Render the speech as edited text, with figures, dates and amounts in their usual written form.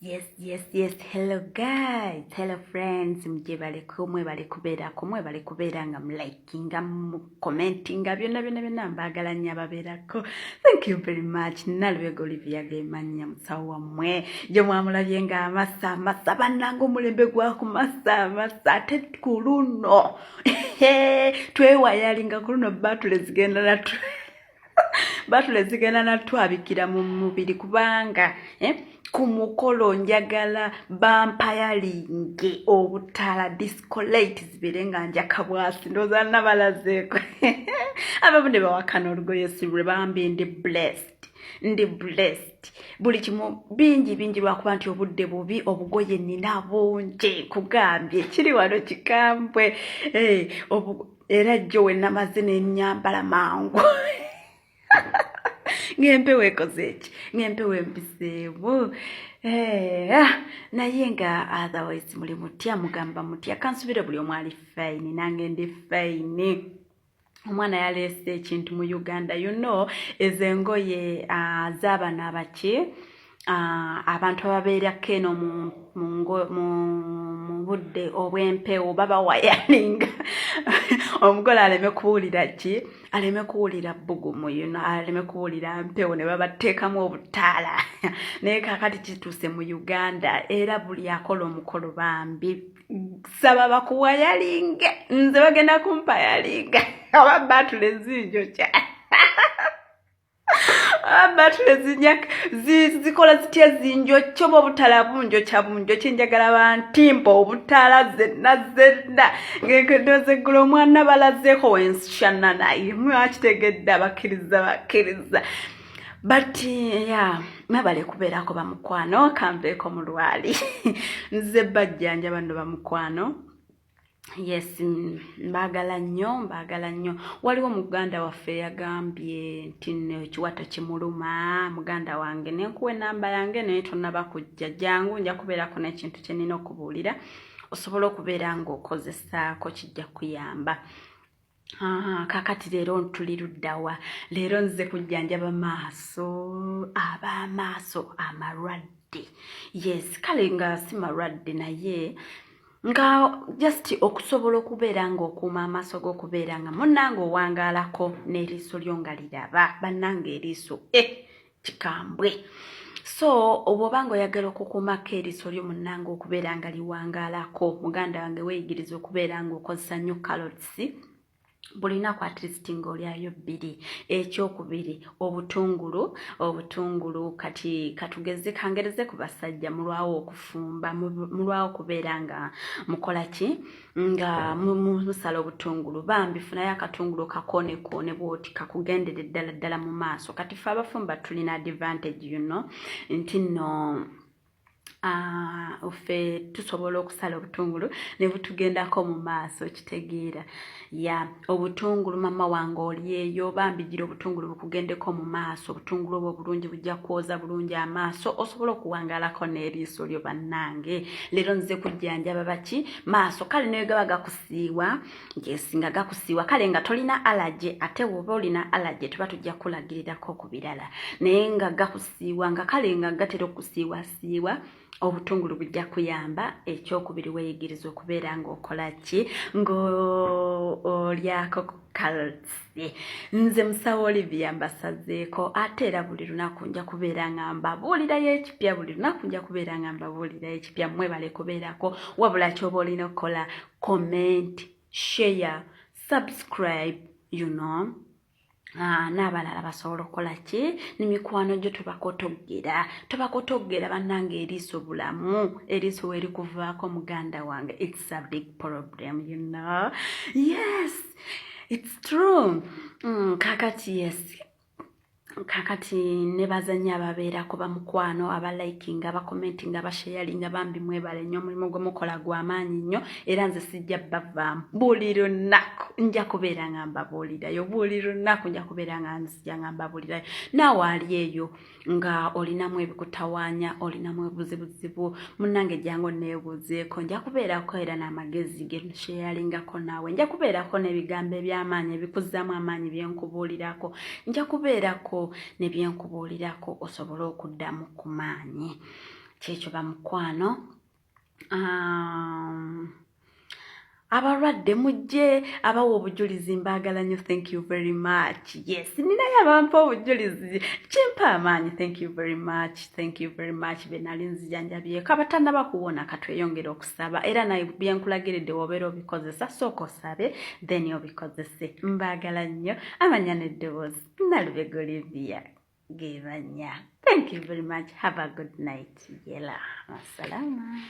Yes. Hello guys. Hello friends. Mje bale kumwe bale kubeera nga mlikinga, commentinga byonna mbagala nnyo ababeerako. Thank you very much. Nalubega Olivia Gemanya musawo wammwe. Je mwamulabye nga amasa bannanga omulembe gwa ku masa ate ku luno. Twewayalinga ku luno batule zigenda natwabikira mu mubiri kubanga ku mukolo njagala bampayalinge obutala disco light zibeere nga njaka bwasi ndoza nabalazeeko ababundi bawakana olugoye sibule bambi ndi blessed buli kimu bingi lwakuba nti obudde bubi obugoye nina bungi kugambye kiri wano kikambwe era jjo we namaze n'ennyambala mangu ngempewo ekoze eki ngempewo empiseewo naye nga otherwise muli mutya mugamba mutya kansubire buli omu ali fine nange ndi fine. Omwana yaleese ekintu mu Uganda ezo engoye z'abaana abaki abantu ababeerako eno mu budde obw'empewo baba wayalinga omugole aleme kuwulira ki aleme kuwulira bbugumu aleme kuwulira mpewo ne babateekamu obutaala naye kakati kituuse mu Uganda era buli akola omukolo bambi saba bakuwayalinge nze bagenda kumpayalinga aba batule zinjo kya batule zikola zitya zinjo kyoba obutala bunjo kyenjagala bantimpa obutala zenna ngekendoze gulo omwana balazeeko wenshana naye mwakitegedde bakkiriza but mwebale kubeerako bamukwano kambeeko mu lwali nze bajjanja bano bamukwano. Yes, mbagala nnyo waliwo muganda waffe yagambye nti kiwato kimuluma muganda wange nenkuwa enamba yange naye tonnaba kujja jangu nja kubeerako n'ekintu kye nnina okubuulira osobola okubeera ng'okozesaako kijja kuyamba. Kakati leero tuli luddawa leero nze kujjanjaba ab'amaaso amalwadde. Yes, kale nga si malwadde naye nga just okusobola okubeera ng'okuuma amaaso g'okubeera nga munnange owangaalako n'eriiso lyo nga liraba bannange eriiso kikambwe. So obwoba nga oyagala okukuumako eriiso lyo munnange okubeera nga liwangaalako muganda wange weeyigiriza okubeera ng'okozesa nnyo carrots bulinaku at least ng'olyayo 2. Ekyokubiri obutungulu kati katugeze kangereze ku basajja mulwawo okufumba mulwawo kubeera nga mukola ki nga musala obutungulu bambi funayo akatungulu kakonekoone bwoti kakugendere ddala mu maaso. Kati fe abafumba tulina advantage nti nno ofe tusobola okusala obutungulu ne butugendako mu maaso kitegeera obutungulu mama wange olyeyo bambi gira obutungulu bukugendeko mu maaso obutungulu obwo bulungi bujja kwoza bulungi amaaso osobola okuwangaalako n'eriiso lyo bannange. Leero nze kujjanjaba baki maaso kale naye gaba gakusiiwa ngesinga gakusiiwa kale nga tolina allergy ate woba olina allergy tuba tujja kulagirirako ku birala naye nga gakusiiwa nga kale nga gatera okusiiwa obutungulu bujja kuyamba. Ekyokubiri weeyigiriza okubeera ng'okola ki ng'olyako carrots. Nze musawo Olivia mbasazeeko ate era buli lunaku nja kubeera nga mbabuulirayo ekipya mwebale kubeerako wabula kyoba olina okukola comment share subscribe n'abalala basobola okukola ki n'emikwano gyo tobakotogera bannange eriiso bulamu eriiso weeri kuvaako muganda wange it's a big problem yes it's true. Kakati ne bazannya ababeerako bamukwano abalikinga abakomentinga abashayalinga bambi mwebale nnyo omulimu gwe mukola gw'amaanyi nnyo era nze sijja bavaamu buli lunaku nja kubeera nga mbabuulirayo naawe ali eyo nga olinamu ebikutawaanya olinamu ebuzibuzibu munnange jangu neebuuzeeko nja kubeerako era n'amagezi ge nshayalingako naawe nja kubeerako n'ebigambo eby'amaanyi ebikuzzaamu amaanyi byenkubuulirako nja kubeerako nebyenkubuulirako osobole okuddamu ku maanyi. kyekyo bamukwano. Abalwadde mujje abawa obujulizi mbaagala nnyo. Thank you very much. Yes, ninayo abampa obujulizi kimpa amaanyi. Thank you very much. Thank you very much. Benali nzijanjabyeko abatannaba kuwona katweyongera okusaba era naye byenkulagiridde wobeera obikozesa sooka osabe then obikozese. Mbaagala nnyo. Amanya n'eddoboozi Nalubega Olivia Gebanya. Thank you very much. Have a good night. Yela. Masalama.